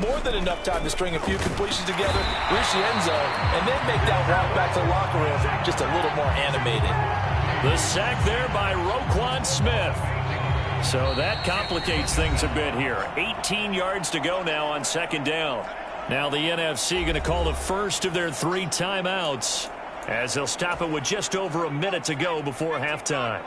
more than enough time to string a few completions together, reach the end zone, and then make that walk back to the locker room just a little more animated. The sack there by 𝒂𝒹𝒻. So that complicates things a bit here. 18 yards to go now on second down. Now the NFC going to call the first of their 3 timeouts as they'll stop it with just over a minute to go before halftime.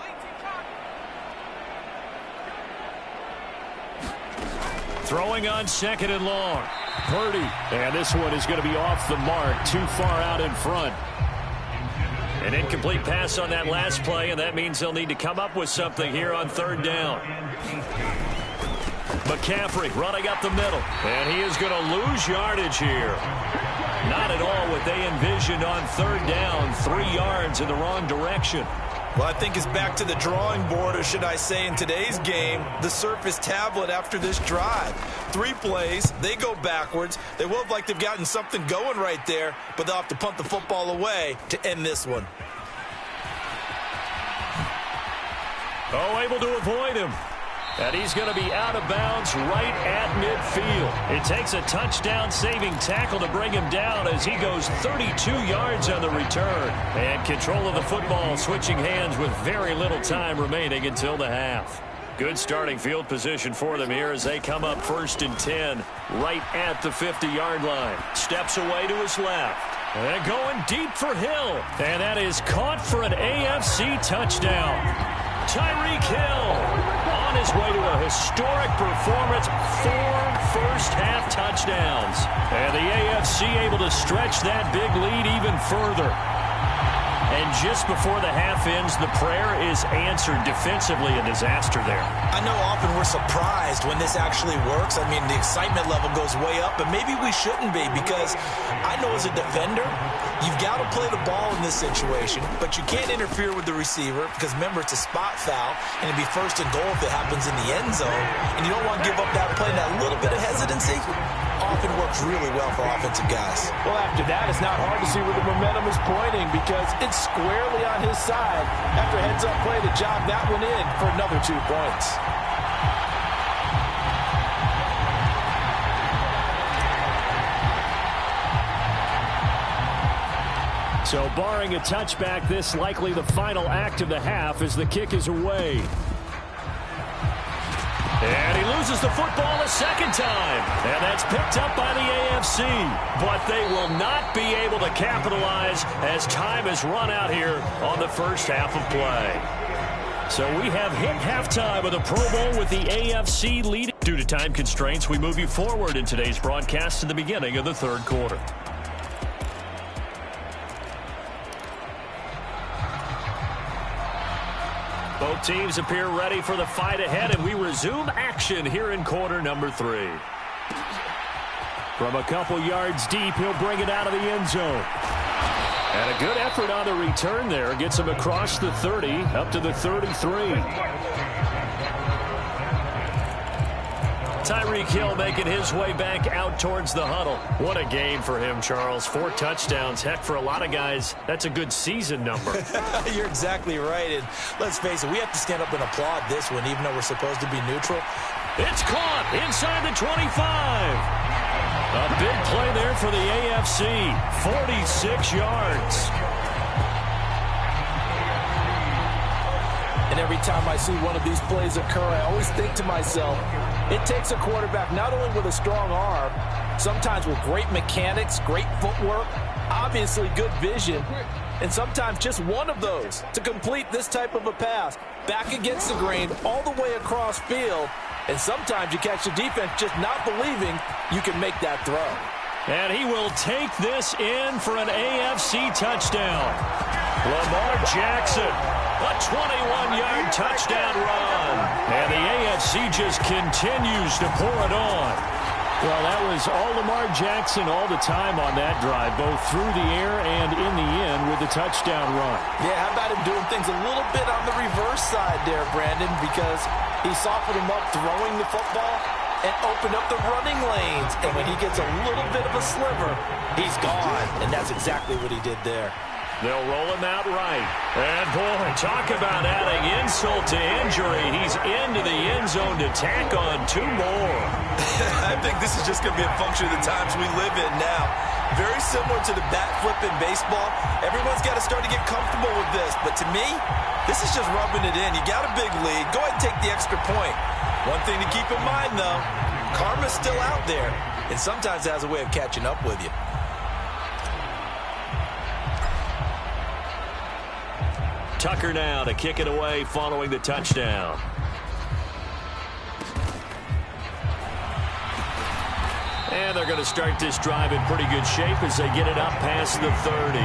Throwing on second and long. Purdy. And this one is going to be off the mark. Too far out in front. An incomplete pass on that last play, and that means they'll need to come up with something here on third down. McCaffrey running up the middle. And he is going to lose yardage here. Not at all what they envisioned on third down. 3 yards in the wrong direction. Well, I think it's back to the drawing board, or should I say in today's game, the Surface tablet after this drive. 3 plays, they go backwards. They will look like they've gotten something going right there, but they'll have to punt the football away to end this one. Oh, able to avoid him. And he's going to be out of bounds right at midfield. It takes a touchdown-saving tackle to bring him down as he goes 32 yards on the return. And control of the football switching hands with very little time remaining until the half. Good starting field position for them here as they come up 1st and 10 right at the 50-yard line. Steps away to his left. And going deep for Hill. And that is caught for an AFC touchdown. Tyreek Hill on his way to a historic performance, 4 first-half touchdowns. And the AFC able to stretch that big lead even further. And just before the half ends, the prayer is answered defensively. A disaster there. I know often we're surprised when this actually works. I mean, the excitement level goes way up, but maybe we shouldn't be, because I know as a defender, you've got to play the ball in this situation, but you can't interfere with the receiver because, remember, it's a spot foul, and it'd be 1st and goal if it happens in the end zone, and you don't want to give up that play. That little bit of hesitancy often works really well for offensive guys. Well, after that, it's not hard to see where the momentum is pointing because it's squarely on his side after heads-up play to jog that one in for another 2 points. So barring a touchback, this likely the final act of the half as the kick is away. And he loses the football a second time. And that's picked up by the AFC. But they will not be able to capitalize as time has run out here on the first half of play. So we have hit halftime of the Pro Bowl with the AFC leading. Due to time constraints, we move you forward in today's broadcast to the beginning of the third quarter. Both teams appear ready for the fight ahead, and we resume action here in quarter number 3. From a couple yards deep, he'll bring it out of the end zone. And a good effort on the return there. Gets him across the 30, up to the 33. Tyreek Hill making his way back out towards the huddle. What a game for him, Charles. 4 touchdowns. Heck, for a lot of guys, that's a good season number. You're exactly right. And let's face it, we have to stand up and applaud this one, even though we're supposed to be neutral. It's caught inside the 25. A big play there for the AFC. 46 yards. And every time I see one of these plays occur, I always think to myself, it takes a quarterback not only with a strong arm, sometimes with great mechanics, great footwork, obviously good vision, and sometimes just one of those to complete this type of a pass. Back against the grain, all the way across field, and sometimes you catch the defense just not believing you can make that throw. And he will take this in for an AFC touchdown. Lamar Jackson, a 21-yard touchdown run. And the AFC just continues to pour it on. Well, that was all Lamar Jackson all the time on that drive, both through the air and in the end with the touchdown run. Yeah, how about him doing things a little bit on the reverse side there, Brandon, because he softened him up throwing the football and opened up the running lanes. And when he gets a little bit of a sliver, he's gone. And that's exactly what he did there. They'll roll him out right. And, boy, talk about adding insult to injury. He's into the end zone to tack on 2 more. I think this is just going to be a function of the times we live in now. Very similar to the bat flip in baseball. Everyone's got to start to get comfortable with this. But to me, this is just rubbing it in. You got a big lead. Go ahead and take the extra point. One thing to keep in mind, though, karma's still out there. And sometimes it has a way of catching up with you. Tucker now to kick it away following the touchdown. And they're going to start this drive in pretty good shape as they get it up past the 30.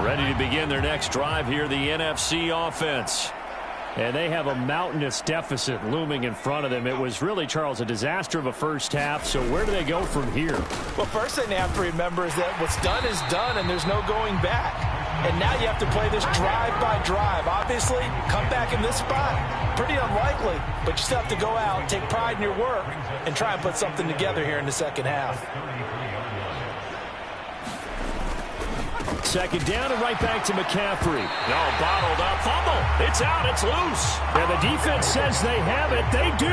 Ready to begin their next drive here, the NFC offense. And they have a mountainous deficit looming in front of them. It was really, Charles, a disaster of a first half. So where do they go from here? Well, first thing they have to remember is that what's done is done, and there's no going back. And now you have to play this drive by drive. Obviously, come back in this spot, pretty unlikely. But you still have to go out, take pride in your work, and try and put something together here in the second half. Second down and right back to McCaffrey. No, bottled up. Fumble. It's out. It's loose. And the defense says they have it. They do.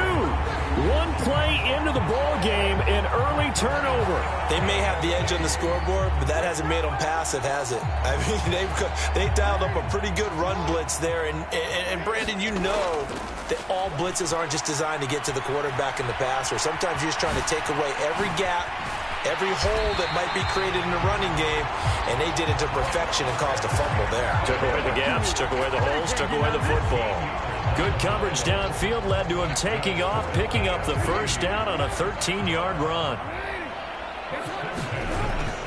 One play into the ball game, an early turnover. They may have the edge on the scoreboard, but that hasn't made them passive, has it? I mean, they dialed up a pretty good run blitz there. And Brandon, you know that all blitzes aren't just designed to get to the quarterback in the passer. Sometimes you're just trying to take away every gap, every hole that might be created in the running game, and they did it to perfection and caused a fumble there. Took away the gaps, took away the holes, took away the football. Good coverage downfield led to him taking off, picking up the first down on a 13-yard run.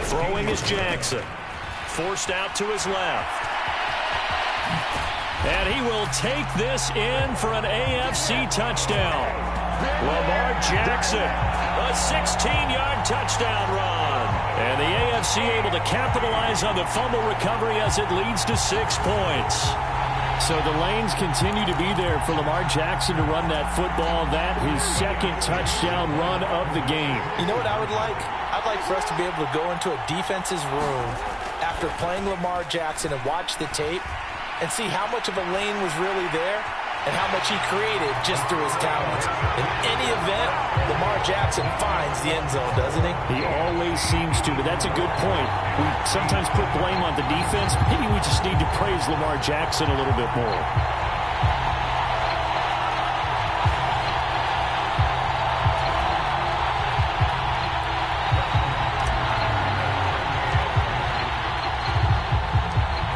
Throwing is Jackson. Forced out to his left. And he will take this in for an AFC touchdown. Lamar Jackson, a 16-yard touchdown run. And the AFC able to capitalize on the fumble recovery as it leads to 6 points. So the lanes continue to be there for Lamar Jackson to run that football. That his second touchdown run of the game. You know what I would like? I'd like for us to be able to go into a defense's room after playing Lamar Jackson and watch the tape and see how much of a lane was really there and how much he created just through his talents. In any event, Lamar Jackson finds the end zone, doesn't he? He always seems to, but that's a good point. We sometimes put blame on the defense. Maybe we just need to praise Lamar Jackson a little bit more.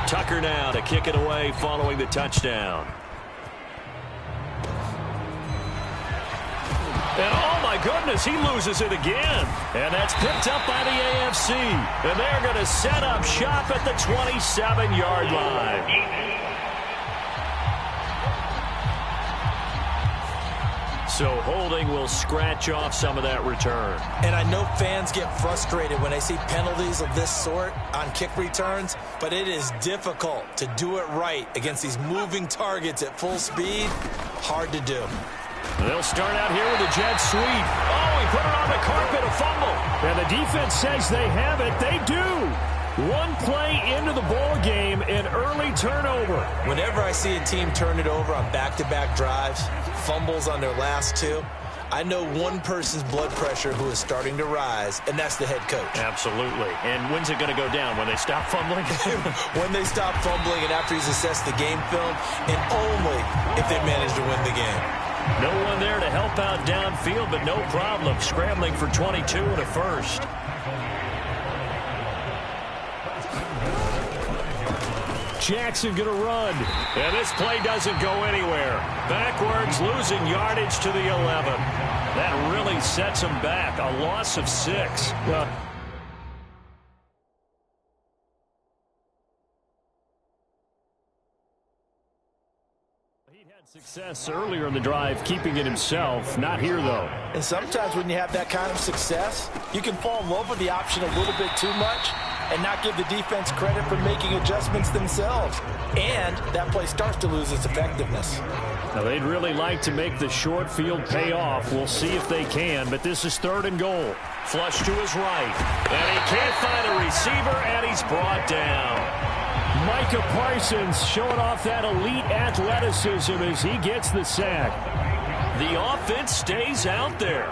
Tucker now to kick it away following the touchdown. And oh my goodness, he loses it again. And that's picked up by the AFC. And they're going to set up shop at the 27-yard line. So holding will scratch off some of that return. And I know fans get frustrated when they see penalties of this sort on kick returns, but it is difficult to do it right against these moving targets at full speed. Hard to do. They'll start out here with a jet sweep. Oh, he put it on the carpet, a fumble. And the defense says they have it. They do. One play into the ball game, an early turnover. Whenever I see a team turn it over on back-to-back drives, fumbles on their last two, I know one person's blood pressure who is starting to rise, and that's the head coach. Absolutely. And when's it going to go down? When they stop fumbling? When they stop fumbling and after he's assessed the game film, and only if they manage to win the game. No one there to help out downfield, but no problem. Scrambling for 22 and a first. Jackson going to run. And this play doesn't go anywhere. Backwards, losing yardage to the 11. That really sets him back. A loss of 6. Well, success earlier in the drive, keeping it himself. Not here, though. And sometimes when you have that kind of success, you can fall in love with the option a little bit too much and not give the defense credit for making adjustments themselves. And that play starts to lose its effectiveness. Now, they'd really like to make the short field pay off. We'll see if they can, but this is 3rd and goal. Flush to his right, and he can't find a receiver, and he's brought down. Micah Parsons showing off that elite athleticism as he gets the sack. The offense stays out there.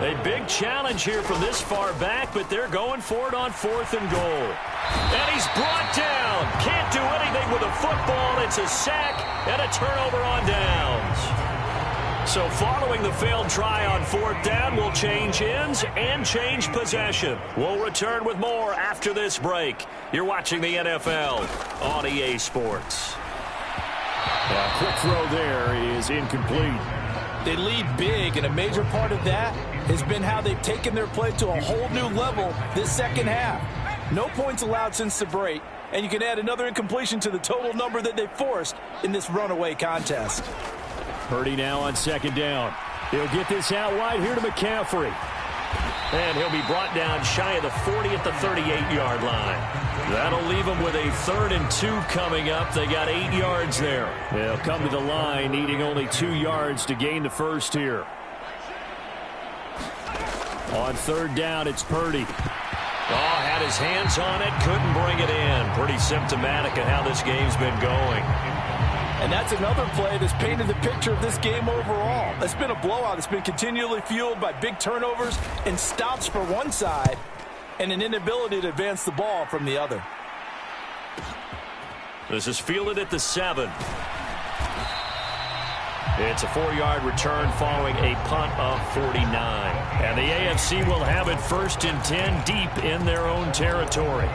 A big challenge here from this far back, but they're going for it on 4th and goal. And he's brought down. Can't do anything with a football. It's a sack and a turnover on downs. So following the failed try on 4th down, we'll change ends and change possession. We'll return with more after this break. You're watching the NFL on EA Sports. A quick throw there is incomplete. They lead big, and a major part of that has been how they've taken their play to a whole new level this second half. No points allowed since the break, and you can add another incompletion to the total number that they forced in this runaway contest. Purdy now on 2nd down. He'll get this out wide here to McCaffrey. And he'll be brought down shy of the 40 at the 38-yard line. That'll leave them with a 3rd and 2 coming up. They got 8 yards there. They'll come to the line needing only 2 yards to gain the first here. On 3rd down, it's Purdy. Oh, had his hands on it, couldn't bring it in. Pretty symptomatic of how this game's been going. And that's another play that's painted the picture of this game overall. It's been a blowout. It's been continually fueled by big turnovers and stops for one side and an inability to advance the ball from the other. This is fielded at the 7. It's a 4-yard return following a punt of 49. And the AFC will have it 1st and 10 deep in their own territory.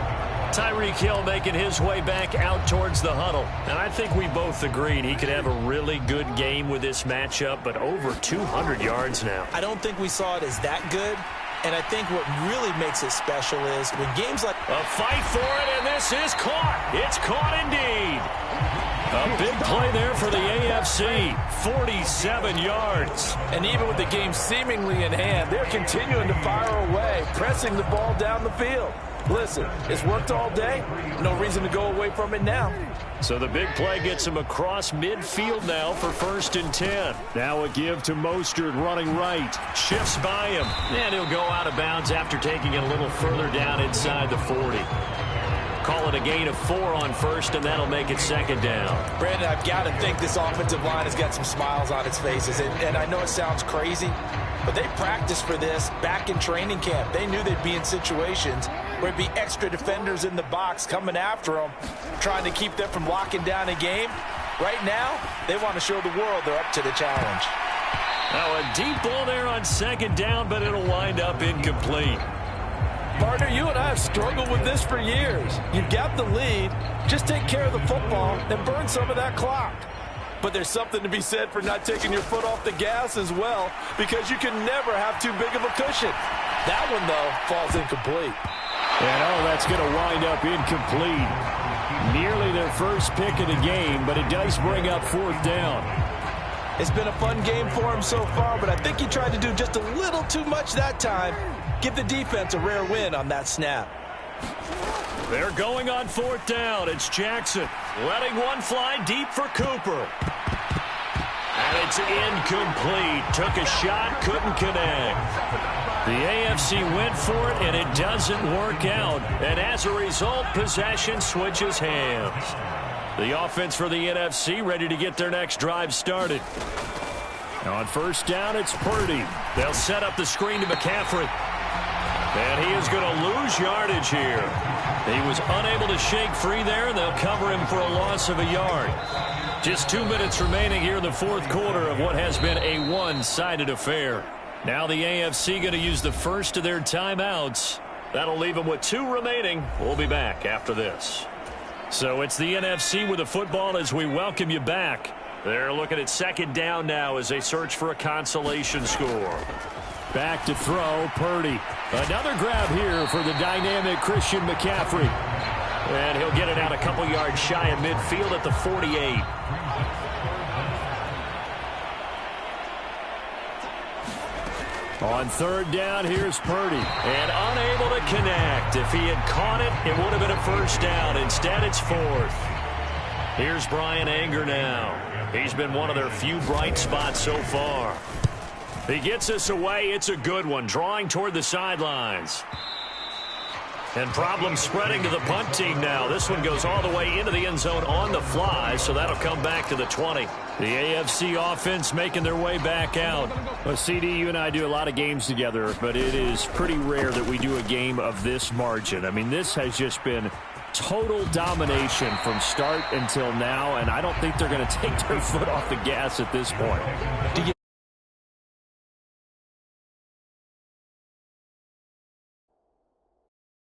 Tyreek Hill making his way back out towards the huddle. And I think we both agreed he could have a really good game with this matchup, but over 200 yards now. I don't think we saw it as that good. And I think what really makes it special is when games like... A fight for it, and this is caught. It's caught indeed. A big play there for the AFC. 47 yards. And even with the game seemingly in hand, they're continuing to fire away, pressing the ball down the field. Listen, it's worked all day. No reason to go away from it now. So the big play gets him across midfield now for 1st and 10. Now a give to Mostert running right. Shifts by him. And he'll go out of bounds after taking it a little further down inside the 40. Call it a gain of 4 on 1st, and that'll make it 2nd down. Brandon, I've got to think this offensive line has got some smiles on its faces. And I know it sounds crazy, but they practiced for this back in training camp. They knew they'd be in situations where it'd be extra defenders in the box coming after them, trying to keep them from locking down a game. Right now, they want to show the world they're up to the challenge. Now a deep ball there on 2nd down, but it'll wind up incomplete. Partner, you and I have struggled with this for years. You've got the lead. Just take care of the football and burn some of that clock. But there's something to be said for not taking your foot off the gas as well, because you can never have too big of a cushion. That one, though, falls incomplete. And, oh, that's going to wind up incomplete. Nearly their first pick of the game, but it does bring up 4th down. It's been a fun game for him so far, but I think he tried to do just a little too much that time. Give the defense a rare win on that snap. They're going on 4th down. It's Jackson letting one fly deep for Cooper. And it's incomplete. Took a shot, couldn't connect. The AFC went for it, and it doesn't work out. And as a result, possession switches hands. The offense for the NFC ready to get their next drive started. On 1st down, it's Purdy. They'll set up the screen to McCaffrey. And he is going to lose yardage here. He was unable to shake free there, and they'll cover him for a loss of a yard. Just 2 minutes remaining here in the 4th quarter of what has been a one-sided affair. Now the AFC going to use the first of their timeouts. That'll leave them with 2 remaining. We'll be back after this. So it's the NFC with the football as we welcome you back. They're looking at 2nd down now as they search for a consolation score. Back to throw, Purdy. Another grab here for the dynamic Christian McCaffrey. And he'll get it out a couple yards shy of midfield at the 48. On 3rd down, here's Purdy. And unable to connect. If he had caught it, it would have been a 1st down. Instead, it's 4th. Here's Brian Anger now. He's been one of their few bright spots so far. He gets us away. It's a good one, drawing toward the sidelines. And problems spreading to the punt team now. This one goes all the way into the end zone on the fly, so that'll come back to the 20. The AFC offense making their way back out. Well, CD, you and I do a lot of games together, but it is pretty rare that we do a game of this margin. I mean, this has just been total domination from start until now, and I don't think they're going to take their foot off the gas at this point.